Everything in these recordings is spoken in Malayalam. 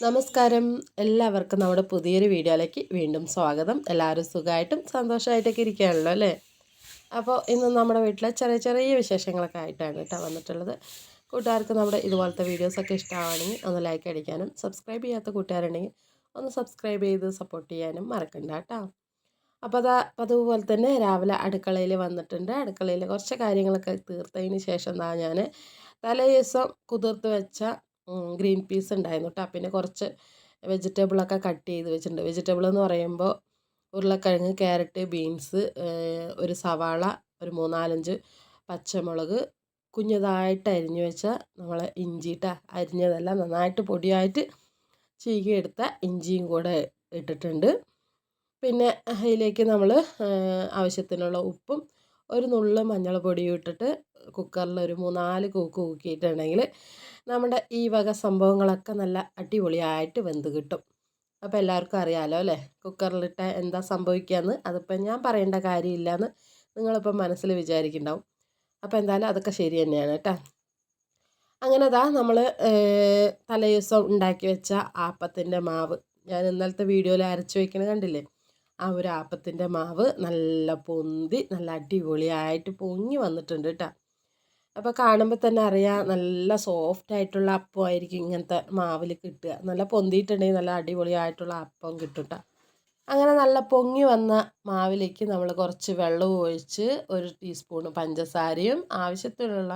നമസ്കാരം. എല്ലാവർക്കും നമ്മുടെ പുതിയൊരു വീഡിയോയിലേക്ക് വീണ്ടും സ്വാഗതം. എല്ലാവരും സുഖമായിട്ടും സന്തോഷമായിട്ടൊക്കെ ഇരിക്കുകയാണല്ലോ അല്ലേ? അപ്പോൾ ഇന്ന് നമ്മുടെ വീട്ടിലെ ചെറിയ ചെറിയ വിശേഷങ്ങളൊക്കെ ആയിട്ടാണ് കേട്ടോ വന്നിട്ടുള്ളത്. കൂട്ടുകാർക്ക് നമ്മുടെ ഇതുപോലത്തെ വീഡിയോസൊക്കെ ഇഷ്ടമാണെങ്കിൽ ഒന്ന് ലൈക്ക് അടിക്കാനും സബ്സ്ക്രൈബ് ചെയ്യാത്ത കൂട്ടുകാരുണ്ടെങ്കിൽ ഒന്ന് സബ്സ്ക്രൈബ് ചെയ്ത് സപ്പോർട്ട് ചെയ്യാനും മറക്കണ്ട കേട്ടോ. അപ്പോൾ അതുപോലെ തന്നെ രാവിലെ അടുക്കളയിൽ വന്നിട്ടുണ്ട്. അടുക്കളയിൽ കുറച്ച് കാര്യങ്ങളൊക്കെ തീർത്തതിന് ശേഷം ഞാൻ തലേ ദിവസം കുതിർത്ത് വെച്ച ഗ്രീൻ പീസ് ഉണ്ടായിരുന്നു കേട്ടോ. പിന്നെ കുറച്ച് വെജിറ്റബിളൊക്കെ കട്ട് ചെയ്ത് വെച്ചിട്ടുണ്ട്. വെജിറ്റബിൾ എന്ന് പറയുമ്പോൾ ഉരുളക്കിഴങ്ങ്, ക്യാരറ്റ്, ബീൻസ്, ഒരു സവാള, ഒരു 3-4 പച്ചമുളക്, കുഞ്ഞതായിട്ട് അരിഞ്ഞു വെച്ച നമ്മളെ ഇഞ്ചി ട്ടാ. അരിഞ്ഞതല്ല, നന്നായിട്ട് പൊടിയായിട്ട് ചീകിയെടുത്ത ഇഞ്ചിയും കൂടെ ഇട്ടിട്ടുണ്ട്. പിന്നെ അതിലേക്ക് നമ്മൾ ആവശ്യത്തിനുള്ള ഉപ്പും ഒരു നുള്ള് മഞ്ഞൾപ്പൊടിയും ഇട്ടിട്ട് കുക്കറിൽ ഒരു 3-4 കൂക്ക് കൂക്കിയിട്ടുണ്ടെങ്കിൽ നമ്മുടെ ഈ വക സംഭവങ്ങളൊക്കെ നല്ല അടിപൊളിയായിട്ട് വെന്ത് കിട്ടും. അപ്പോൾ എല്ലാവർക്കും അറിയാമല്ലോ അല്ലേ, കുക്കറിലിട്ട് എന്താ സംഭവിക്കുകയെന്ന്. അതിപ്പോൾ ഞാൻ പറയേണ്ട കാര്യമില്ലയെന്ന് നിങ്ങളിപ്പോൾ മനസ്സിൽ വിചാരിക്കുന്നുണ്ടാവും. അപ്പോൾ എന്തായാലും അതൊക്കെ ശരി തന്നെയാണ് കേട്ടോ. അങ്ങനെ നമ്മൾ തലേ ദിവസം ഉണ്ടാക്കി വെച്ച ആപ്പത്തിൻ്റെ മാവ്, ഞാൻ ഇന്നലത്തെ വീഡിയോയിൽ അരച്ച് വയ്ക്കുന്നത് കണ്ടില്ലേ, ആ ഒരു ആപ്പത്തിൻ്റെ മാവ് നല്ല പൊന്തി നല്ല അടിപൊളിയായിട്ട് പൊങ്ങി വന്നിട്ടുണ്ട് കേട്ടോ. അപ്പോൾ കാണുമ്പോൾ തന്നെ അറിയാം നല്ല സോഫ്റ്റ് ആയിട്ടുള്ള അപ്പമായിരിക്കും ഇങ്ങനത്തെ മാവിൽ കിട്ടുക. നല്ല പൊന്തിയിട്ടുണ്ടെങ്കിൽ നല്ല അടിപൊളിയായിട്ടുള്ള അപ്പം കിട്ടും കേട്ടോ. അങ്ങനെ നല്ല പൊങ്ങി വന്ന മാവിലേക്ക് നമ്മൾ കുറച്ച് വെള്ളവും ഒഴിച്ച് ഒരു ടീസ്പൂണ് പഞ്ചസാരയും ആവശ്യത്തിനുള്ള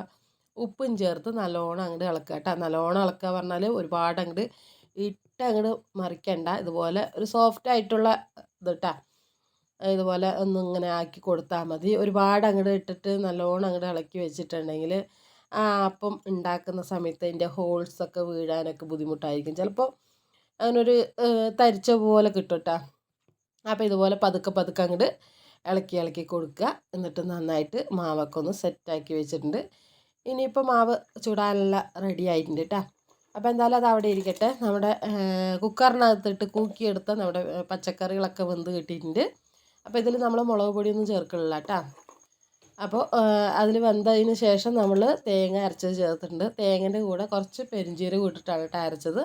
ഉപ്പും ചേർത്ത് നല്ലോണം അങ്ങോട്ട് ഇളക്കുക കേട്ടോ. നല്ലോണം ഇളക്കുക പറഞ്ഞാൽ ഒരുപാട് അങ്ങോട്ട് അങ്ങോട്ട് മറിക്കണ്ട. ഇതുപോലെ ഒരു സോഫ്റ്റ് ആയിട്ടുള്ള ഇത് കേട്ടോ. ഇതുപോലെ ഒന്നിങ്ങനെ ആക്കി കൊടുത്താൽ മതി. ഒരുപാട് അങ്ങോട്ട് ഇട്ടിട്ട് നല്ലോണം അങ്ങോട്ട് ഇളക്കി വെച്ചിട്ടുണ്ടെങ്കിൽ ആ അപ്പം ഉണ്ടാക്കുന്ന സമയത്ത് അതിൻ്റെ ഹോൾസൊക്കെ വീഴാനൊക്കെ ബുദ്ധിമുട്ടായിരിക്കും. ചിലപ്പോൾ അങ്ങനൊരു തരിച്ച പോലെ കിട്ടും കേട്ടോ. അപ്പോൾ ഇതുപോലെ പതുക്കെ പതുക്കെ അങ്ങോട്ട് ഇളക്കി ഇളക്കി കൊടുക്കുക. എന്നിട്ട് നന്നായിട്ട് മാവൊക്കെ ഒന്ന് സെറ്റാക്കി വെച്ചിട്ടുണ്ട്. ഇനിയിപ്പോൾ മാവ് ചൂടാനുള്ള റെഡി ആയിട്ടുണ്ട് കേട്ടോ. അപ്പോൾ എന്തായാലും അത് അവിടെ ഇരിക്കട്ടെ. നമ്മുടെ കുക്കറിനകത്തിട്ട് കൂക്കിയെടുത്ത നമ്മുടെ പച്ചക്കറികളൊക്കെ വെന്ത് കിട്ടിയിട്ടുണ്ട്. അപ്പോൾ ഇതിൽ നമ്മൾ മുളക് പൊടിയൊന്നും ചേർക്കണില്ല കേട്ടോ. അപ്പോൾ അതിൽ വെന്തതിന് ശേഷം നമ്മൾ തേങ്ങ അരച്ചത് ചേർത്തിട്ടുണ്ട്. തേങ്ങേൻ്റെ കൂടെ കുറച്ച് പെരിഞ്ചീരകം ഇട്ടിട്ടാണ് കേട്ടോ അരച്ചത്,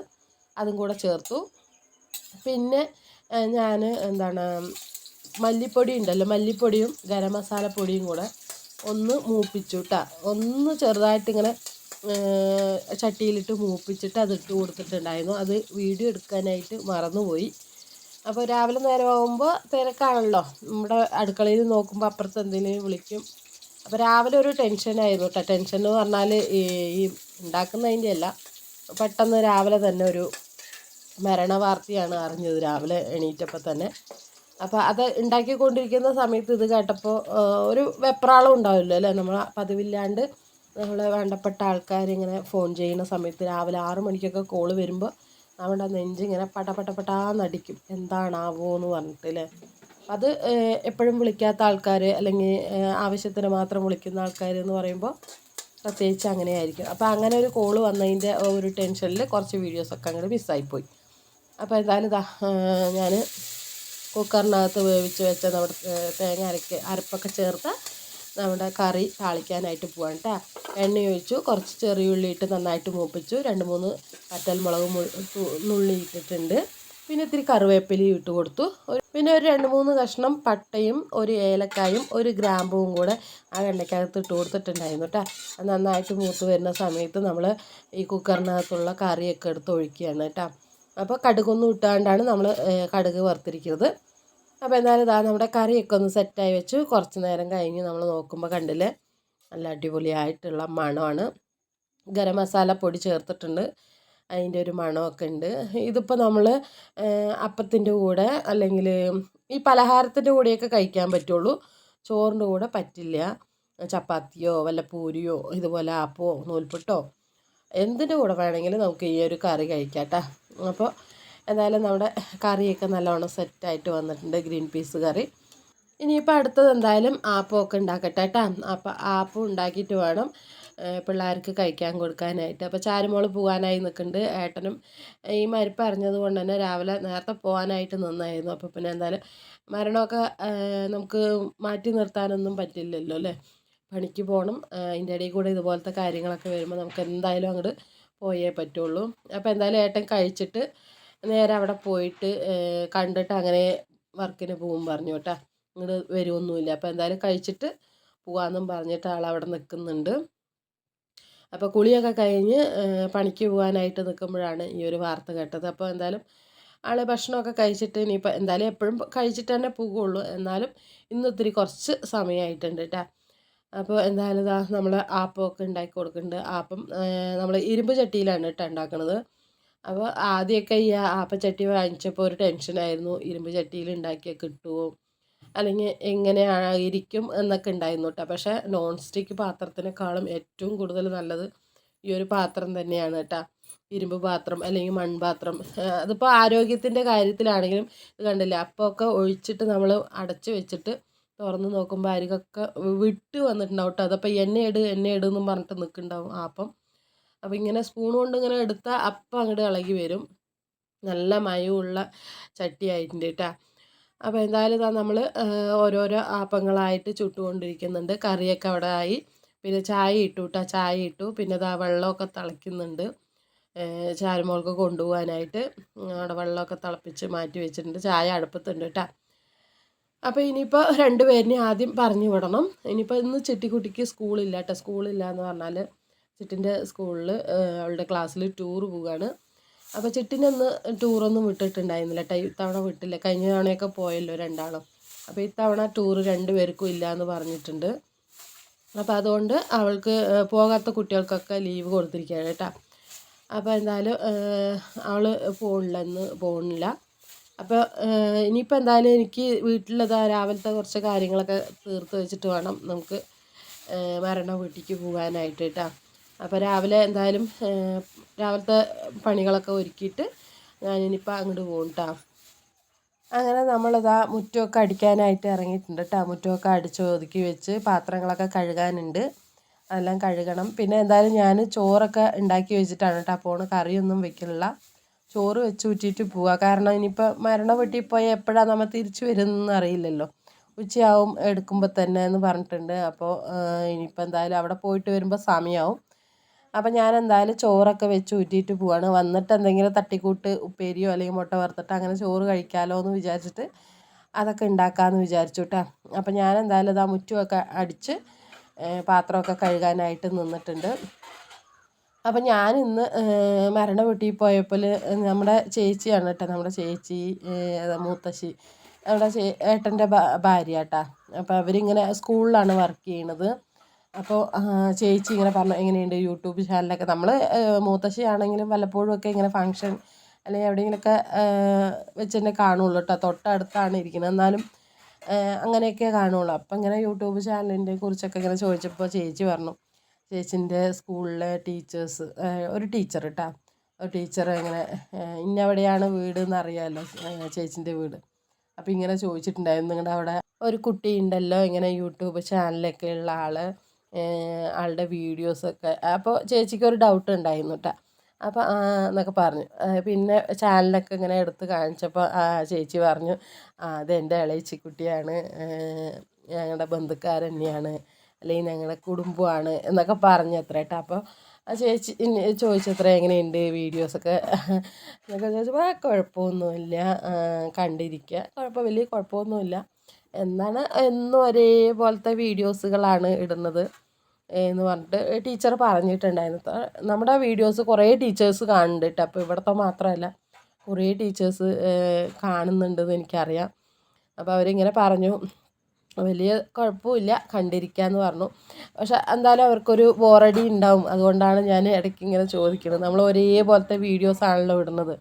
അതും കൂടെ ചേർത്തു. പിന്നെ ഞാൻ മല്ലിപ്പൊടി ഉണ്ടല്ലോ, മല്ലിപ്പൊടിയും ഗരം മസാല പൊടിയും കൂടെ ഒന്ന് മൂപ്പിച്ചു കേട്ടോ. ഒന്ന് ചെറുതായിട്ടിങ്ങനെ ചട്ടിയിലിട്ട് മൂപ്പിച്ചിട്ട് അതിട്ട് കൊടുത്തിട്ടുണ്ടായിരുന്നു. അത് വീഡിയോ എടുക്കാനായിട്ട് മറന്നുപോയി. അപ്പോൾ രാവിലെ നേരമാകുമ്പോൾ തിരക്കാണല്ലോ, നമ്മുടെ അടുക്കളയിൽ നോക്കുമ്പോൾ അപ്പുറത്ത് എന്തെങ്കിലും വിളിക്കും. അപ്പോൾ രാവിലെ ഒരു ടെൻഷനായിരുന്നു കേട്ടോ. ടെൻഷൻ എന്ന് പറഞ്ഞാൽ ഈ ഉണ്ടാക്കുന്നതിൻ്റെ അല്ല, പെട്ടെന്ന് രാവിലെ തന്നെ ഒരു മരണ വാർത്തയാണ് അറിഞ്ഞത് രാവിലെ എണീറ്റപ്പോൾ തന്നെ. അപ്പോൾ അത് ഉണ്ടാക്കിക്കൊണ്ടിരിക്കുന്ന സമയത്ത് ഇത് കേട്ടപ്പോൾ ഒരു വെപ്രാളം ഉണ്ടാവില്ല അല്ലേ. നമ്മൾ പതിവില്ലാണ്ട് നമ്മളെ വേണ്ടപ്പെട്ട ആൾക്കാരിങ്ങനെ ഫോൺ ചെയ്യുന്ന സമയത്ത് രാവിലെ 6 മണിക്കൊക്കെ കോള് വരുമ്പോൾ നമ്മുടെ നെഞ്ചിങ്ങനെ പടപടപടാന്നടിക്കും, എന്താണാവോ എന്ന് പറഞ്ഞിട്ടല്ലേ. അത് എപ്പോഴും വിളിക്കാത്ത ആൾക്കാർ അല്ലെങ്കിൽ ആവശ്യത്തിന് മാത്രം വിളിക്കുന്ന ആൾക്കാർ എന്ന് പറയുമ്പോൾ പ്രത്യേകിച്ച് അങ്ങനെയായിരിക്കും. അപ്പോൾ അങ്ങനെ ഒരു കോള് വന്നതിൻ്റെ ഒരു ടെൻഷനിൽ കുറച്ച് വീഡിയോസൊക്കെ അങ്ങോട്ട് മിസ്സായിപ്പോയി. അപ്പോൾ എന്തായാലും ഞാൻ കുക്കറിനകത്ത് വേവിച്ച് വെച്ച നമ്മുടെ തേങ്ങ അരപ്പൊക്കെ ചേർത്ത് നമ്മുടെ കറി താളിക്കാനായിട്ട് പോവാണ് കേട്ടോ. എണ്ണ ഒഴിച്ചു, കുറച്ച് ചെറിയുള്ളി ഇട്ട് നന്നായിട്ട് മൂപ്പിച്ചു, 2-3 വറ്റൽമുളക് നുള്ളി ഇട്ടിട്ടുണ്ട്. പിന്നെ ഇത്തിരി കറിവേപ്പിലയും ഇട്ട് കൊടുത്തു. പിന്നെ ഒരു 2-3 കഷ്ണം പട്ടയും ഒരു ഏലക്കായും ഒരു ഗ്രാമ്പുവും കൂടെ ആ എണ്ണയ്ക്കകത്ത് ഇട്ട് കൊടുത്തിട്ടുണ്ടായിരുന്നു കേട്ടോ. നന്നായിട്ട് മൂത്ത് വരുന്ന സമയത്ത് നമ്മൾ ഈ കുക്കറിനകത്തുള്ള കറിയൊക്കെ എടുത്ത് ഒഴിക്കുകയാണ് കേട്ടോ. അപ്പോൾ കടുകൊന്നും ഇട്ടാണ്ടാണ് നമ്മൾ കടുക് വറുത്തിരിക്കുന്നത്. അപ്പോൾ എന്തായാലും നമ്മുടെ കറിയൊക്കെ ഒന്ന് സെറ്റായി വെച്ചു. കുറച്ച് നേരം കഴിഞ്ഞ് നമ്മൾ നോക്കുമ്പോൾ കണ്ടില്ലേ, നല്ല അടിപൊളിയായിട്ടുള്ള മണമാണ്. ഗരം മസാല പൊടി ചേർത്തിട്ടുണ്ട്, അതിൻ്റെ ഒരു മണമൊക്കെ ഉണ്ട്. ഇതിപ്പോൾ നമ്മൾ അപ്പത്തിൻ്റെ കൂടെ അല്ലെങ്കിൽ ഈ പലഹാരത്തിൻ്റെ കൂടെയൊക്കെ കഴിക്കാൻ പറ്റുള്ളൂ, ചോറിൻ്റെ കൂടെ പറ്റില്ല. ചപ്പാത്തിയോ വല്ല പൂരിയോ ഇതുപോലെ ആപ്പോ നൂൽപുട്ടോ എന്തിൻ്റെ കൂടെ വേണമെങ്കിലും നമുക്ക് ഈ ഒരു കറി കഴിക്കാം കേട്ടോ. അപ്പോൾ എന്തായാലും നമ്മുടെ കറിയൊക്കെ നല്ലോണം സെറ്റായിട്ട് വന്നിട്ടുണ്ട്, ഗ്രീൻ പീസ് കറി. ഇനിയിപ്പോൾ അടുത്തത് എന്തായാലും ആപ്പമൊക്കെ ഉണ്ടാക്കട്ടെ കേട്ടോ. അപ്പോൾ ആപ്പം ഉണ്ടാക്കിയിട്ട് വേണം പിള്ളേർക്ക് കഴിക്കാൻ കൊടുക്കാനായിട്ട്. അപ്പോൾ ചാരുമോൾ പോകാനായി നിൽക്കുന്നുണ്ട്. ഏട്ടനും ഈ മരിപ്പ് അറിഞ്ഞത് കൊണ്ട് തന്നെ രാവിലെ നേരത്തെ പോകാനായിട്ട് നിന്നായിരുന്നു. അപ്പോൾ പിന്നെ എന്തായാലും മരണമൊക്കെ നമുക്ക് മാറ്റി നിർത്താനൊന്നും പറ്റില്ലല്ലോ അല്ലേ, പണിക്ക് പോകണം. അതിൻ്റെ ഇടയിൽ കൂടെ ഇതുപോലത്തെ കാര്യങ്ങളൊക്കെ വരുമ്പോൾ നമുക്ക് എന്തായാലും അങ്ങോട്ട് പോയേ പറ്റുള്ളൂ. അപ്പോൾ എന്തായാലും ഏട്ടൻ കഴിച്ചിട്ട് നേരെ അവിടെ പോയിട്ട് കണ്ടിട്ട് അങ്ങനെ വർക്കിന് പോകും പറഞ്ഞു കേട്ടോ. ഇങ്ങോട്ട് വരുമൊന്നുമില്ല. അപ്പോൾ എന്തായാലും കഴിച്ചിട്ട് പോകാമെന്നും പറഞ്ഞിട്ട് ആളവിടെ നിൽക്കുന്നുണ്ട്. അപ്പോൾ കുളിയൊക്കെ കഴിഞ്ഞ് പണിക്ക് പോകാനായിട്ട് നിൽക്കുമ്പോഴാണ് ഈ ഒരു വാർത്ത കേട്ടത്. അപ്പോൾ എന്തായാലും ആൾ ഭക്ഷണമൊക്കെ കഴിച്ചിട്ട് ഇനിയിപ്പോൾ എന്തായാലും എപ്പോഴും കഴിച്ചിട്ട് തന്നെ പോകുള്ളൂ. എന്നാലും ഇന്ന് ഇത്തിരി കുറച്ച് സമയമായിട്ടുണ്ട് കേട്ടോ. അപ്പോൾ എന്തായാലും ഇതാ നമ്മൾ ആപ്പമൊക്കെ ഉണ്ടാക്കി കൊടുക്കുന്നുണ്ട്. ആപ്പം നമ്മൾ ഇരുമ്പ് ചട്ടിയിലാണ് കേട്ടോ ഉണ്ടാക്കുന്നത്. അപ്പോൾ ആദ്യമൊക്കെ ഈ ആപ്പച്ചട്ടി വാങ്ങിച്ചപ്പോൾ ഒരു ടെൻഷനായിരുന്നു, ഇരുമ്പ് ചട്ടിയിൽ ഉണ്ടാക്കിയാൽ കിട്ടുമോ അല്ലെങ്കിൽ എങ്ങനെയായിരിക്കും എന്നൊക്കെ ഉണ്ടായിരുന്നു കേട്ടോ. പക്ഷേ നോൺ സ്റ്റിക്ക് പാത്രത്തിനേക്കാളും ഏറ്റവും കൂടുതൽ നല്ലത് ഈ ഒരു പാത്രം തന്നെയാണ് കേട്ടോ. ഇരുമ്പ് പാത്രം അല്ലെങ്കിൽ മൺപാത്രം. അതിപ്പോൾ ആരോഗ്യത്തിൻ്റെ കാര്യത്തിലാണെങ്കിലും ഇത് കണ്ടില്ലേ, അപ്പമൊക്കെ ഒഴിച്ചിട്ട് നമ്മൾ അടച്ച് വെച്ചിട്ട് തുറന്ന് നോക്കുമ്പോൾ അരികൊക്കെ വിട്ട് വന്നിട്ടുണ്ടാവും കേട്ടോ. അതപ്പോൾ എണ്ണ എന്നും പറഞ്ഞിട്ട് നിൽക്കുന്നുണ്ടാവും ആപ്പം. അപ്പോൾ ഇങ്ങനെ സ്പൂൺ കൊണ്ട് ഇങ്ങനെ എടുത്താൽ അപ്പം അങ്ങോട്ട് ഇളകി വരും. നല്ല മയമുള്ള ചട്ടിയായിട്ടുണ്ട് കേട്ടോ. അപ്പോൾ എന്തായാലും ഇതാ നമ്മൾ ഓരോരോ ആപ്പങ്ങളായിട്ട് ചുട്ടുകൊണ്ടിരിക്കുന്നുണ്ട്. കറിയൊക്കെ അവിടെ ആയി. പിന്നെ ചായ ഇട്ടു കേട്ടോ. ചായ ഇട്ടു. പിന്നെ ഇതാ വെള്ളമൊക്കെ തിളയ്ക്കുന്നുണ്ട്. ചാരുമോൾക്ക് കൊണ്ടുപോകാനായിട്ട് അവിടെ വെള്ളമൊക്കെ തിളപ്പിച്ച് മാറ്റി വെച്ചിട്ടുണ്ട്. ചായ അടുപ്പത്തുണ്ട് കേട്ടോ. അപ്പോൾ ഇനിയിപ്പോൾ രണ്ടുപേരിനെ ആദ്യം പറഞ്ഞു വിടണം. ഇനിയിപ്പോൾ ഇന്ന് ചിട്ടിക്കുട്ടിക്ക് സ്കൂളില്ല കേട്ടോ. സ്കൂളില്ല എന്ന് പറഞ്ഞാൽ ചിട്ടിൻ്റെ സ്കൂളിൽ അവളുടെ ക്ലാസ്സിൽ ടൂർ പോവുകയാണ്. അപ്പോൾ ചിട്ടിനൊന്ന് ടൂറൊന്നും വിട്ടിട്ടുണ്ടായിരുന്നില്ല കേട്ടോ. ഇത്തവണ വിട്ടില്ല. കഴിഞ്ഞ തവണയൊക്കെ പോയല്ലോ രണ്ടാളും. അപ്പോൾ ഇത്തവണ ടൂർ രണ്ടുപേർക്കും ഇല്ല എന്ന് പറഞ്ഞിട്ടുണ്ട്. അപ്പോൾ അതുകൊണ്ട് അവൾക്ക് പോകാത്ത കുട്ടികൾക്കൊക്കെ ലീവ് കൊടുത്തിരിക്കുകയാണ് കേട്ടോ. അപ്പോൾ എന്തായാലും അവൾ പോകുന്നില്ല. അപ്പോൾ ഇനിയിപ്പോൾ എന്തായാലും എനിക്ക് വീട്ടിലതാ രാവിലത്തെ കുറച്ച് കാര്യങ്ങളൊക്കെ തീർത്ത് വെച്ചിട്ട് വേണം നമുക്ക് മരണ വീട്ടിലേക്ക് പോകാനായിട്ട് കേട്ടോ. അപ്പോൾ രാവിലെ എന്തായാലും രാവിലത്തെ പണികളൊക്കെ ഒരുക്കിയിട്ട് ഞാനിനിപ്പോൾ അങ്ങോട്ട് പോകും കേട്ടോ. അങ്ങനെ നമ്മളിതാ മുറ്റമൊക്കെ അടിക്കാനായിട്ട് ഇറങ്ങിയിട്ടുണ്ട് കേട്ടോ. മുറ്റമൊക്കെ അടിച്ച് ഒതുക്കി വെച്ച് പാത്രങ്ങളൊക്കെ കഴുകാനുണ്ട്. അതെല്ലാം കഴുകണം. പിന്നെ എന്തായാലും ഞാൻ ചോറൊക്കെ ഉണ്ടാക്കി വെച്ചിട്ടാണ് കേട്ടോ പോണ്. കറിയൊന്നും വെക്കുന്നില്ല. ചോറ് വെച്ച് ഊറ്റിയിട്ട് പോവുക. കാരണം ഇനിയിപ്പോൾ മരണ വീട്ടിൽ പോയാൽ എപ്പോഴാണ് നമ്മൾ തിരിച്ചു വരുന്നതെന്ന് അറിയില്ലല്ലോ. ഉച്ചയാവും എടുക്കുമ്പോൾ തന്നെ എന്ന് പറഞ്ഞിട്ടുണ്ട്. അപ്പോൾ ഇനിയിപ്പോൾ എന്തായാലും അവിടെ പോയിട്ട് വരുമ്പോൾ സമയമാവും. അപ്പം ഞാൻ എന്തായാലും ചോറൊക്കെ വെച്ച് ഊറ്റിയിട്ട് പോവാണ്. വന്നിട്ട് എന്തെങ്കിലും തട്ടിക്കൂട്ട് ഉപ്പേരിയോ അല്ലെങ്കിൽ മുട്ട വറുത്തിട്ട് അങ്ങനെ ചോറ് കഴിക്കാമല്ലോ എന്ന് വിചാരിച്ചിട്ട് അതൊക്കെ ഉണ്ടാക്കാമെന്ന് വിചാരിച്ചു കേട്ടോ. അപ്പം ഞാൻ എന്തായാലും ഇതാ മുറ്റുമൊക്കെ അടിച്ച് പാത്രമൊക്കെ കഴുകാനായിട്ട് നിന്നിട്ടുണ്ട്. അപ്പം ഞാനിന്ന് മരണ വീട്ടിൽ പോയപ്പോൾ നമ്മുടെ ചേച്ചിയാണ് കേട്ടോ. നമ്മുടെ ചേച്ചി മൂത്തശ്ശി നമ്മുടെ ഏട്ടൻ്റെ ഭാര്യ കേട്ടോ. അപ്പോൾ അവരിങ്ങനെ സ്കൂളിലാണ് വർക്ക് ചെയ്യണത്. അപ്പോൾ ചേച്ചി ഇങ്ങനെ പറഞ്ഞു എങ്ങനെയുണ്ട് യൂട്യൂബ് ചാനലൊക്കെ. നമ്മൾ മൂത്തശ്ശിയാണെങ്കിലും വല്ലപ്പോഴും ഒക്കെ ഇങ്ങനെ ഫങ്ഷൻ അല്ലെങ്കിൽ എവിടെയെങ്കിലുമൊക്കെ വെച്ച് തന്നെ കാണുള്ളൂ കേട്ടോ. തൊട്ടടുത്താണ് ഇരിക്കുന്നത്. എന്നാലും അങ്ങനെയൊക്കെ കാണുള്ളൂ. അപ്പം ഇങ്ങനെ യൂട്യൂബ് ചാനലിനെ കുറിച്ചൊക്കെ ഇങ്ങനെ ചോദിച്ചപ്പോൾ ചേച്ചി പറഞ്ഞു ചേച്ചിൻ്റെ സ്കൂളിലെ ടീച്ചേഴ്സ് ഒരു ടീച്ചർ കേട്ടോ. ഒരു ടീച്ചർ ഇങ്ങനെ ഇന്നവിടെയാണ് വീട് എന്നറിയാമല്ലോ ചേച്ചിൻ്റെ വീട്. അപ്പോൾ ഇങ്ങനെ ചോദിച്ചിട്ടുണ്ടായിരുന്നു നിങ്ങളുടെ അവിടെ ഒരു കുട്ടി ഉണ്ടല്ലോ ഇങ്ങനെ യൂട്യൂബ് ചാനലൊക്കെ ഉള്ള ആളുടെ വീഡിയോസൊക്കെ. അപ്പോൾ ചേച്ചിക്ക് ഒരു ഡൗട്ട് ഉണ്ടായിരുന്നു കേട്ടോ. അപ്പോൾ എന്നൊക്കെ പറഞ്ഞു. പിന്നെ ചാനലൊക്കെ ഇങ്ങനെ എടുത്ത് കാണിച്ചപ്പോൾ ചേച്ചി പറഞ്ഞു അതെൻ്റെ ഇളയച്ചിക്കുട്ടിയാണ്, ഞങ്ങളുടെ ബന്ധുക്കാർ തന്നെയാണ്, അല്ലെങ്കിൽ ഞങ്ങളുടെ കുടുംബമാണ് എന്നൊക്കെ പറഞ്ഞു അത്ര കേട്ടോ. അപ്പോൾ ആ ചേച്ചി ചോദിച്ചത്ര എങ്ങനെയുണ്ട് വീഡിയോസൊക്കെ എന്നൊക്കെ ചോദിച്ചപ്പോൾ കുഴപ്പമൊന്നുമില്ല, കണ്ടിരിക്കുക, വലിയ കുഴപ്പമൊന്നുമില്ല എന്നാണ്, എന്നും ഒരേപോലത്തെ വീഡിയോസുകളാണ് ഇടുന്നത് എന്ന് പറഞ്ഞിട്ട് ടീച്ചർ പറഞ്ഞിട്ടുണ്ടായിരുന്നു. നമ്മുടെ വീഡിയോസ് കുറേ ടീച്ചേഴ്സ് കാണുന്നുണ്ട് കേട്ടോ. അപ്പോൾ ഇവിടുത്തെ മാത്രമല്ല കുറേ ടീച്ചേഴ്സ് കാണുന്നുണ്ടെന്ന് എനിക്കറിയാം. അപ്പോൾ അവരിങ്ങനെ പറഞ്ഞു വലിയ കുഴപ്പമില്ല കണ്ടിരിക്കാമെന്ന് പറഞ്ഞു. പക്ഷെ എന്തായാലും അവർക്കൊരു ബോറടി ഉണ്ടാവും. അതുകൊണ്ടാണ് ഞാൻ ഇടയ്ക്ക് ഇങ്ങനെ ചോദിക്കുന്നത്. നമ്മൾ ഒരേപോലത്തെ വീഡിയോസാണല്ലോ ഇടുന്നത്,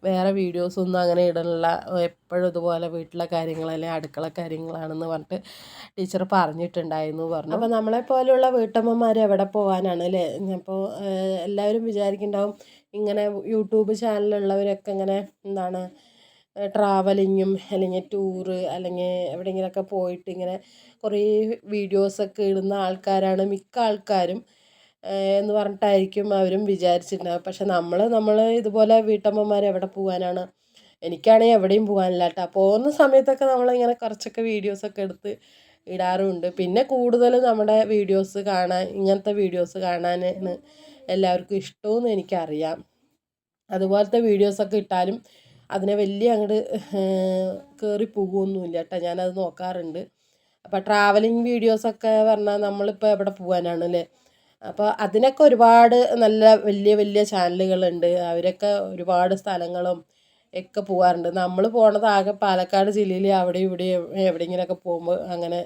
വേറെ വീഡിയോസൊന്നും അങ്ങനെ ഇടണില്ല, എപ്പോഴും ഇതുപോലെ വീട്ടിലെ കാര്യങ്ങൾ അല്ലെങ്കിൽ അടുക്കള കാര്യങ്ങളാണെന്ന് പറഞ്ഞിട്ട് ടീച്ചർ പറഞ്ഞിട്ടുണ്ടായിരുന്നു പറഞ്ഞു. അപ്പോൾ നമ്മളെപ്പോലെയുള്ള വീട്ടമ്മമാർ എവിടെ പോകാനാണ് അല്ലേ. അപ്പോൾ എല്ലാവരും വിചാരിക്കുന്നുണ്ടാവും ഇങ്ങനെ യൂട്യൂബ് ചാനലുള്ളവരൊക്കെ ഇങ്ങനെ എന്താണ് ട്രാവലിങ്ങും അല്ലെങ്കിൽ ടൂറ് അല്ലെങ്കിൽ എവിടെയെങ്കിലുമൊക്കെ പോയിട്ട് ഇങ്ങനെ കുറേ വീഡിയോസൊക്കെ ഇടുന്ന ആൾക്കാരാണ് മിക്ക ആൾക്കാരും എന്ന് പറഞ്ഞിട്ടായിരിക്കും അവരും വിചാരിച്ചിട്ടുണ്ടാവും. പക്ഷെ നമ്മൾ ഇതുപോലെ വീട്ടമ്മമാർ എവിടെ പോകാനാണ്. എനിക്കാണെങ്കിൽ എവിടെയും പോകാനില്ല കേട്ടോ. പോകുന്ന സമയത്തൊക്കെ നമ്മളിങ്ങനെ കുറച്ചൊക്കെ വീഡിയോസൊക്കെ എടുത്ത് ഇടാറുമുണ്ട്. പിന്നെ കൂടുതൽ നമ്മുടെ വീഡിയോസ് കാണാൻ, ഇങ്ങനത്തെ വീഡിയോസ് കാണാനാണ് എല്ലാവർക്കും ഇഷ്ടമെന്ന് എനിക്കറിയാം. അതുപോലത്തെ വീഡിയോസൊക്കെ ഇട്ടാലും അതിനെ വലിയ അങ്ങോട്ട് കയറി പോകുമൊന്നുമില്ല കേട്ടോ. ഞാനത് നോക്കാറുണ്ട്. അപ്പോൾ ട്രാവലിംഗ് വീഡിയോസൊക്കെ പറഞ്ഞാൽ നമ്മളിപ്പോൾ എവിടെ പോകാനാണ് അല്ലേ. അപ്പോൾ അതിനൊക്കെ ഒരുപാട് നല്ല വലിയ വലിയ ചാനലുകളുണ്ട്. അവരൊക്കെ ഒരുപാട് സ്ഥലങ്ങളും ഒക്കെ പോകാറുണ്ട്. നമ്മൾ പോണത് ആകെ പാലക്കാട് ജില്ലയിൽ അവിടെയും ഇവിടെയും എവിടെയെങ്കിലുമൊക്കെ പോകുമ്പോൾ അങ്ങനെ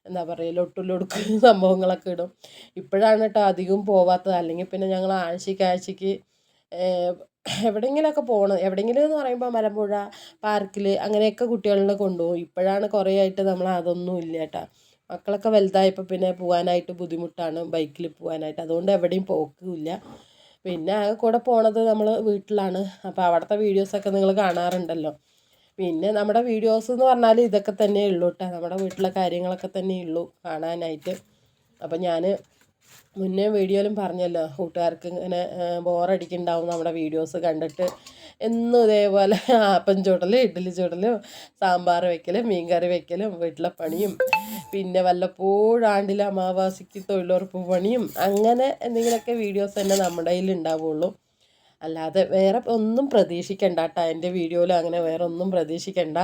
എന്താ പറയുക ലൊട്ടുലൊടുക്ക് സംഭവങ്ങളൊക്കെ ഇടും. ഇപ്പോഴാണ് കേട്ടോ അധികം പോവാത്തത്. അല്ലെങ്കിൽ പിന്നെ ഞങ്ങൾ ആഴ്ചയ്ക്ക് എവിടെയെങ്കിലുമൊക്കെ പോകണം. എവിടെയെങ്കിലും എന്ന് പറയുമ്പോൾ മലമ്പുഴ പാർക്കിൽ അങ്ങനെയൊക്കെ കുട്ടികളെ കൊണ്ടുപോകും. ഇപ്പോഴാണ് കുറേ ആയിട്ട് നമ്മൾ അതൊന്നും ഇല്ല കേട്ടോ. മക്കളൊക്കെ വലുതായപ്പോൾ പിന്നെ പോകാനായിട്ട് ബുദ്ധിമുട്ടാണ് ബൈക്കിൽ പോകാനായിട്ട്. അതുകൊണ്ട് എവിടെയും പോക്കില്ല. പിന്നെ ആകെ കൂടെ പോണത് നമ്മൾ വീട്ടിലാണ്. അപ്പോൾ അവിടുത്തെ വീഡിയോസൊക്കെ നിങ്ങൾ കാണാറുണ്ടല്ലോ. പിന്നെ നമ്മുടെ വീഡിയോസ് എന്ന് പറഞ്ഞാൽ ഇതൊക്കെ തന്നെ ഉള്ളൂ കേട്ടോ. നമ്മുടെ വീട്ടിലെ കാര്യങ്ങളൊക്കെ തന്നെ ഉള്ളൂ കാണാനായിട്ട്. അപ്പം ഞാൻ മുന്നേ വീഡിയോയിലും പറഞ്ഞല്ലോ, കൂട്ടുകാർക്ക് ഇങ്ങനെ ബോറടിക്കുന്നുണ്ടാവും നമ്മുടെ വീഡിയോസ് കണ്ടിട്ട്. എന്നും ഇതേപോലെ ആപ്പം ചുടലും ഇഡ്ഡലി ചുടലും സാമ്പാർ വെക്കലും മീൻകറി വെക്കലും വീട്ടിലെ പണിയും പിന്നെ വല്ലപ്പോഴും ആണ്ടിലെ അമാവാസിക്ക് തൊഴിലുറപ്പ് പണിയും അങ്ങനെ എന്തെങ്കിലുമൊക്കെ വീഡിയോസ് തന്നെ നമ്മുടെ കയ്യിൽ ഉണ്ടാവുള്ളൂ. അല്ലാതെ വേറെ ഒന്നും പ്രതീക്ഷിക്കണ്ട കേട്ടോ. എൻ്റെ വീഡിയോയിൽ അങ്ങനെ വേറെ ഒന്നും പ്രതീക്ഷിക്കണ്ട.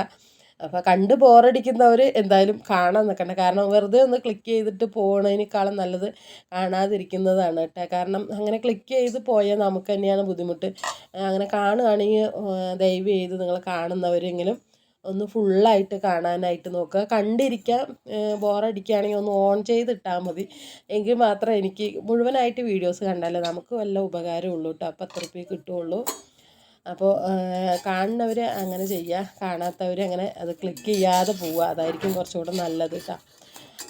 അപ്പോൾ കണ്ട് ബോറടിക്കുന്നവർ എന്തായാലും കാണാൻ നിൽക്കണ്ട. കാരണം വെറുതെ ഒന്ന് ക്ലിക്ക് ചെയ്തിട്ട് പോകണതിനേക്കാളും നല്ലത് കാണാതിരിക്കുന്നതാണ് കേട്ടോ. കാരണം അങ്ങനെ ക്ലിക്ക് ചെയ്ത് പോയാൽ നമുക്ക് തന്നെയാണ് ബുദ്ധിമുട്ട്. അങ്ങനെ കാണുകയാണെങ്കിൽ ദയവ് ചെയ്ത് നിങ്ങൾ കാണുന്നവരെങ്കിലും ഒന്ന് ഫുള്ളായിട്ട് കാണാനായിട്ട് നോക്കുക. കണ്ടിരിക്കാം. ബോറടിക്കുകയാണെങ്കിൽ ഒന്ന് ഓൺ ചെയ്തിട്ടാൽ മതി. എങ്കിൽ മാത്രമേ എനിക്ക് മുഴുവനായിട്ട് വീഡിയോസ് കണ്ടാലേ നമുക്ക് വല്ല ഉപകാരമുള്ളൂ കേട്ടോ. അപ്പോൾ 10 റുപ്യ കിട്ടുകയുള്ളൂ. അപ്പോൾ കാണുന്നവർ അങ്ങനെ ചെയ്യുക, കാണാത്തവർ അങ്ങനെ അത് ക്ലിക്ക് ചെയ്യാതെ പോവുക. അതായിരിക്കും കുറച്ചുകൂടെ നല്ലത് കേട്ടോ.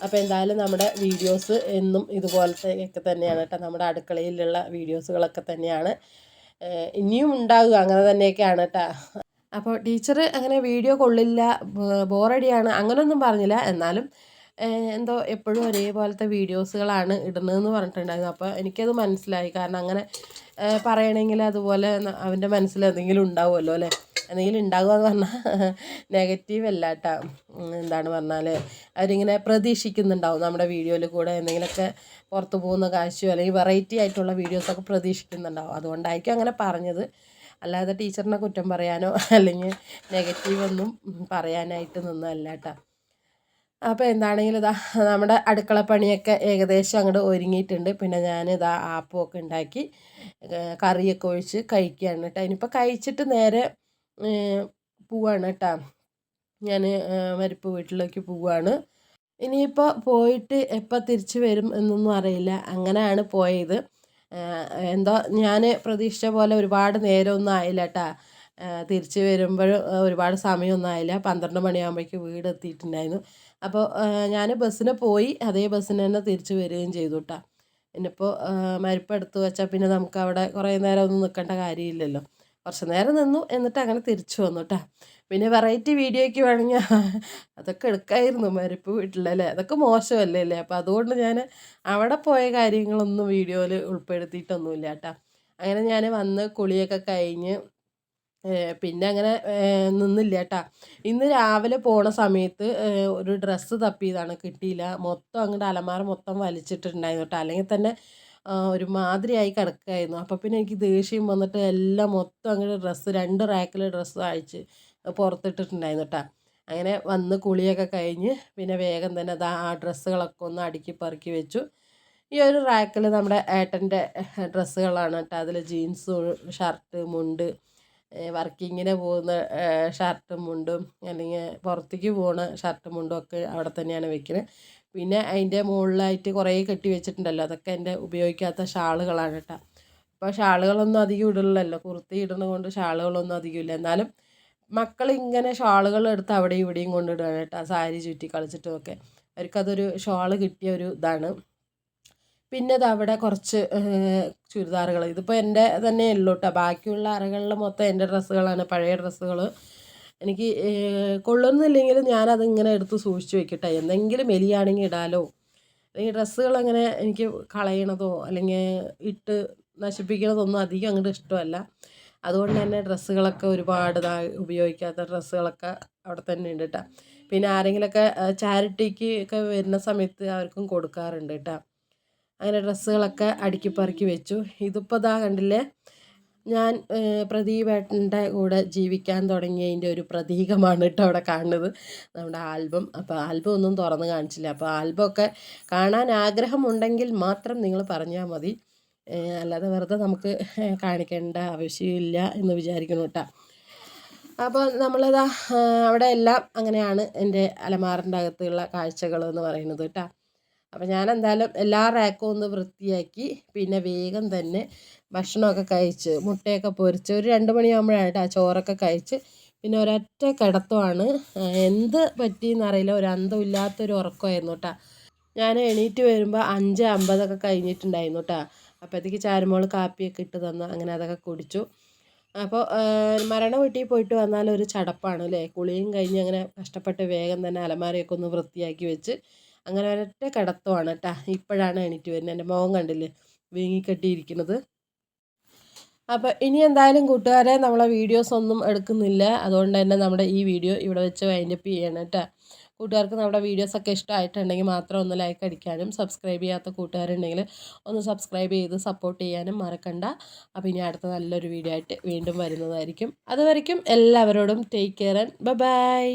അപ്പോൾ എന്തായാലും നമ്മുടെ വീഡിയോസ് എന്നും ഇതുപോലത്തെ ഒക്കെ തന്നെയാണ് കേട്ടോ. നമ്മുടെ അടുക്കളയിലുള്ള വീഡിയോസുകളൊക്കെ തന്നെയാണ് ഇനിയും ഉണ്ടാകുക. അങ്ങനെ തന്നെയൊക്കെയാണ് കേട്ടോ. അപ്പോൾ ടീച്ചർ അങ്ങനെ വീഡിയോ കൊള്ളില്ല, ബോറടിയാണ് അങ്ങനെയൊന്നും പറഞ്ഞില്ല. എന്നാലും എന്തോ എപ്പോഴും ഒരേപോലത്തെ വീഡിയോസുകളാണ് ഇടുന്നതെന്ന് പറഞ്ഞിട്ടുണ്ടായിരുന്നു. അപ്പോൾ എനിക്കത് മനസ്സിലായി. കാരണം അങ്ങനെ പറയണമെങ്കിൽ അതുപോലെ അവൻ്റെ മനസ്സിൽ എന്തെങ്കിലും ഉണ്ടാവുമല്ലോ അല്ലേ. എന്തെങ്കിലും ഉണ്ടാകുക എന്ന് പറഞ്ഞാൽ നെഗറ്റീവ് അല്ല കേട്ടോ. എന്താണ് പറഞ്ഞാൽ അവരിങ്ങനെ പ്രതീക്ഷിക്കുന്നുണ്ടാവും നമ്മുടെ വീഡിയോയിൽ കൂടെ എന്തെങ്കിലുമൊക്കെ പുറത്ത് പോകുന്ന കാഴ്ചയോ അല്ലെങ്കിൽ വെറൈറ്റി ആയിട്ടുള്ള വീഡിയോസൊക്കെ പ്രതീക്ഷിക്കുന്നുണ്ടാവും. അതുകൊണ്ടായിരിക്കും അങ്ങനെ പറഞ്ഞത്. അല്ലാതെ ടീച്ചറിനെ കുറ്റം പറയാനോ അല്ലെങ്കിൽ നെഗറ്റീവൊന്നും പറയാനായിട്ട് നിന്നല്ല കേട്ടോ. അപ്പോൾ എന്താണെങ്കിലും ഇതാ നമ്മുടെ അടുക്കളപ്പണിയൊക്കെ ഏകദേശം അങ്ങോട്ട് ഒരുങ്ങിയിട്ടുണ്ട്. പിന്നെ ഞാനിതാ ആപ്പമൊക്കെ ഉണ്ടാക്കി കറിയൊക്കെ ഒഴിച്ച് കഴിക്കുകയാണ് കേട്ടോ. ഇനിയിപ്പോൾ കഴിച്ചിട്ട് നേരെ പോവാണ് കേട്ടോ. ഞാൻ മരിപ്പ് വീട്ടിലേക്ക് പോവുകയാണ്. ഇനിയിപ്പോൾ പോയിട്ട് എപ്പോൾ തിരിച്ച് വരും എന്നൊന്നും അറിയില്ല. അങ്ങനെയാണ് പോയത്. എന്തോ ഞാൻ പ്രതീക്ഷിച്ച പോലെ ഒരുപാട് നേരമൊന്നും ആയില്ല കേട്ടോ. തിരിച്ച് വരുമ്പോൾ ഒരുപാട് സമയമൊന്നും ആയില്ല. 12 മണിയാകുമ്പോഴേക്ക് വീട് എത്തിയിട്ടുണ്ടായിരുന്നു. അപ്പോൾ ഞാൻ ബസ്സിന് പോയി അതേ ബസ്സിന് തന്നെ തിരിച്ച് വരികയും ചെയ്തു കേട്ടോ. പിന്നിപ്പോൾ മരിപ്പെടുത്ത് വെച്ചാൽ പിന്നെ നമുക്ക് അവിടെ കുറേ നേരം ഒന്നും നിൽക്കേണ്ട കാര്യമില്ലല്ലോ. കുറച്ച് നേരം നിന്നു എന്നിട്ട് അങ്ങനെ തിരിച്ചു വന്നു കേട്ടോ. പിന്നെ വെറൈറ്റി വീഡിയോയ്ക്ക് വേണമെങ്കിൽ അതൊക്കെ എടുക്കായിരുന്നു മരിപ്പ് വീട്ടിലല്ലേ. അതൊക്കെ മോശമല്ലേ അല്ലേ. അപ്പോൾ അതുകൊണ്ട് ഞാൻ അവിടെ പോയ കാര്യങ്ങളൊന്നും വീഡിയോയിൽ ഉൾപ്പെടുത്തിയിട്ടൊന്നുമില്ല കേട്ടോ. അങ്ങനെ ഞാൻ വന്ന് കുളിയൊക്കെ കഴിഞ്ഞ് പിന്നെ അങ്ങനെ നിന്നില്ല കേട്ടോ. ഇന്ന് രാവിലെ പോണ സമയത്ത് ഒരു ഡ്രസ്സ് തപ്പിയതാണ്, കിട്ടിയില്ല. മൊത്തം അങ്ങോട്ട് അലമാര മൊത്തം വലിച്ചിട്ടുണ്ടായിരുന്നു കേട്ടോ. അല്ലെങ്കിൽ തന്നെ ഒരുമാതിരിയായി കിടക്കുകയായിരുന്നു. അപ്പോൾ പിന്നെ എനിക്ക് ദേഷ്യം വന്നിട്ട് എല്ലാം മൊത്തം അങ്ങോട്ട് ഡ്രസ്സ് 2 റാക്കിൽ ഡ്രസ്സ് അയച്ച് പുറത്തിട്ടിട്ടുണ്ടായിരുന്നു കേട്ടോ. അങ്ങനെ വന്ന് കുളിയൊക്കെ കഴിഞ്ഞ് പിന്നെ വേഗം തന്നെ അത് ആ ഡ്രസ്സുകളൊക്കെ ഒന്ന് അടുക്കി പെറുക്കി വെച്ചു. ഈ ഒരു റാക്കിൽ നമ്മുടെ ഏട്ടൻ്റെ ഡ്രസ്സുകളാണ് കേട്ടോ. അതിൽ ജീൻസ്, ഷർട്ട്, മുണ്ട്, വർക്കിങ്ങിന് പോകുന്ന ഷർട്ടും മുണ്ടും അല്ലെങ്കിൽ പുറത്തേക്ക് പോകുന്ന ഷർട്ടും മുണ്ടും ഒക്കെ അവിടെ തന്നെയാണ് വെക്കുന്നത്. പിന്നെ അതിൻ്റെ മുകളിലായിട്ട് കുറേ കെട്ടി വെച്ചിട്ടുണ്ടല്ലോ, അതൊക്കെ എൻ്റെ ഉപയോഗിക്കാത്ത ഷാളുകളാണ് കേട്ടോ. അപ്പോൾ ഷാളുകളൊന്നും അധികം ഇടില്ലല്ലോ, കുർത്തി ഇടുന്നത് കൊണ്ട് ഷാളുകളൊന്നും അധികം ഇല്ല. എന്നാലും മക്കളിങ്ങനെ ഷാളുകൾ എടുത്ത് അവിടെയും ഇവിടെയും കൊണ്ടിടുകയാണ് കേട്ടോ. സാരി ചുറ്റി കളിച്ചിട്ടുമൊക്കെ അവർക്കതൊരു ഷാള് കിട്ടിയ ഒരു ഇതാണ്. പിന്നെ ഇത് അവിടെ കുറച്ച് ചുരിദാറുകൾ, ഇതിപ്പോൾ എൻ്റെ തന്നെ ഉള്ളൂ കേട്ടോ. ബാക്കിയുള്ള അറകളിൽ മൊത്തം എൻ്റെ ഡ്രസ്സുകളാണ്, പഴയ ഡ്രസ്സുകൾ. എനിക്ക് കൊള്ളുന്നില്ലെങ്കിലും ഞാനതിങ്ങനെ എടുത്ത് സൂക്ഷിച്ച് വെക്കട്ടെ. എന്തെങ്കിലും മെലിയാണെങ്കിൽ ഇടാലോ. അല്ലെങ്കിൽ ഡ്രസ്സുകൾ അങ്ങനെ എനിക്ക് കളയണതോ അല്ലെങ്കിൽ ഇട്ട് നശിപ്പിക്കണതൊന്നും അധികം അങ്ങോട്ട് ഇഷ്ടമല്ല. അതുകൊണ്ട് തന്നെ ഡ്രസ്സുകളൊക്കെ ഒരുപാട് ഉപയോഗിക്കാത്ത ഡ്രസ്സുകളൊക്കെ അവിടെ തന്നെ ഉണ്ട് കേട്ടോ. പിന്നെ ആരെങ്കിലുമൊക്കെ ചാരിറ്റിക്ക് ഒക്കെ വരുന്ന സമയത്ത് അവർക്കും കൊടുക്കാറുണ്ട് കേട്ടോ. അങ്ങനെ ഡ്രസ്സുകളൊക്കെ അടുക്കി പെറുക്കി വെച്ചു. ഇതിപ്പോൾ ഇതാ കണ്ടില്ലേ, ഞാൻ പ്രദീപേട്ടൻ്റെ കൂടെ ജീവിക്കാൻ തുടങ്ങിയതിൻ്റെ ഒരു പ്രതീകമാണ് കേട്ടോ അവിടെ കാണുന്നത്, നമ്മുടെ ആൽബം. അപ്പോൾ ആൽബം ഒന്നും തുറന്ന് കാണിച്ചില്ല. അപ്പോൾ ആൽബമൊക്കെ കാണാൻ ആഗ്രഹമുണ്ടെങ്കിൽ മാത്രം നിങ്ങൾ പറഞ്ഞാൽ മതി, അല്ലാതെ വെറുതെ നമുക്ക് കാണിക്കേണ്ട ആവശ്യമില്ല എന്ന് വിചാരിക്കണം കേട്ടോ. അപ്പോൾ നമ്മളിതാ അവിടെ എല്ലാം അങ്ങനെയാണ് എൻ്റെ അലമാറിൻ്റെ അകത്തുള്ള കാഴ്ചകൾ എന്ന് പറയുന്നത് കേട്ടോ. അപ്പോൾ ഞാൻ എന്തായാലും എല്ലാ റാക്കും ഒന്ന് വൃത്തിയാക്കി പിന്നെ വേഗം തന്നെ ഭക്ഷണമൊക്കെ കഴിച്ച് മുട്ടയൊക്കെ പൊരിച്ച് ഒരു 2 മണിയാകുമ്പോഴാണ് കേട്ടോ ചോറൊക്കെ കഴിച്ച് പിന്നെ ഒരൊറ്റ കിടത്തമാണ്. എന്ത് പറ്റിയെന്നറിയില്ല, ഒരു അന്തമില്ലാത്തൊരു ഉറക്കമായിരുന്നു കേട്ടോ. ഞാൻ എണീറ്റ് വരുമ്പോൾ 5:50 കഴിഞ്ഞിട്ടുണ്ടായിരുന്നു കേട്ടോ. അപ്പോഴത്തേക്ക് ചാരുമോൾ കാപ്പിയൊക്കെ ഇട്ട് തന്നു, അങ്ങനെ അതൊക്കെ കുടിച്ചു. അപ്പോൾ മരണ വീട്ടിൽ പോയിട്ട് വന്നാൽ ഒരു ചടപ്പാണ് അല്ലേ. കുളിയും കഴിഞ്ഞ് അങ്ങനെ കഷ്ടപ്പെട്ട് വേഗം തന്നെ അലമാരയൊക്കെ ഒന്ന് വൃത്തിയാക്കി വെച്ച് അങ്ങനെ ഒരൊറ്റ കിടത്തമാണ് കേട്ടോ. ഇപ്പോഴാണ് എണീറ്റ് വരുന്നത്. എൻ്റെ മുഖം കണ്ടില്ലേ വീങ്ങിക്കെട്ടിയിരിക്കുന്നത്. അപ്പോൾ ഇനി എന്തായാലും കൂട്ടുകാരെ നമ്മളെ വീഡിയോസ് ഒന്നും എടുക്കുന്നില്ല, അതുകൊണ്ട് തന്നെ നമ്മുടെ ഈ വീഡിയോ ഇവിടെ വെച്ച് വൈൻഡപ്പ് ചെയ്യണം കേട്ടോ. കൂട്ടുകാർക്ക് നമ്മുടെ വീഡിയോസൊക്കെ ഇഷ്ടമായിട്ടുണ്ടെങ്കിൽ മാത്രം ഒന്ന് ലൈക്ക് അടിക്കാനും സബ്സ്ക്രൈബ് ചെയ്യാത്ത കൂട്ടുകാരുണ്ടെങ്കിൽ ഒന്ന് സബ്സ്ക്രൈബ് ചെയ്ത് സപ്പോർട്ട് ചെയ്യാനും മറക്കണ്ട. അപ്പോൾ ഇനി അടുത്ത നല്ലൊരു വീഡിയോ ആയിട്ട് വീണ്ടും വരുന്നതായിരിക്കും. അതുവരയ്ക്കും എല്ലാവരോടും ടേക്ക് കെയർ ആൻഡ് ബൈ.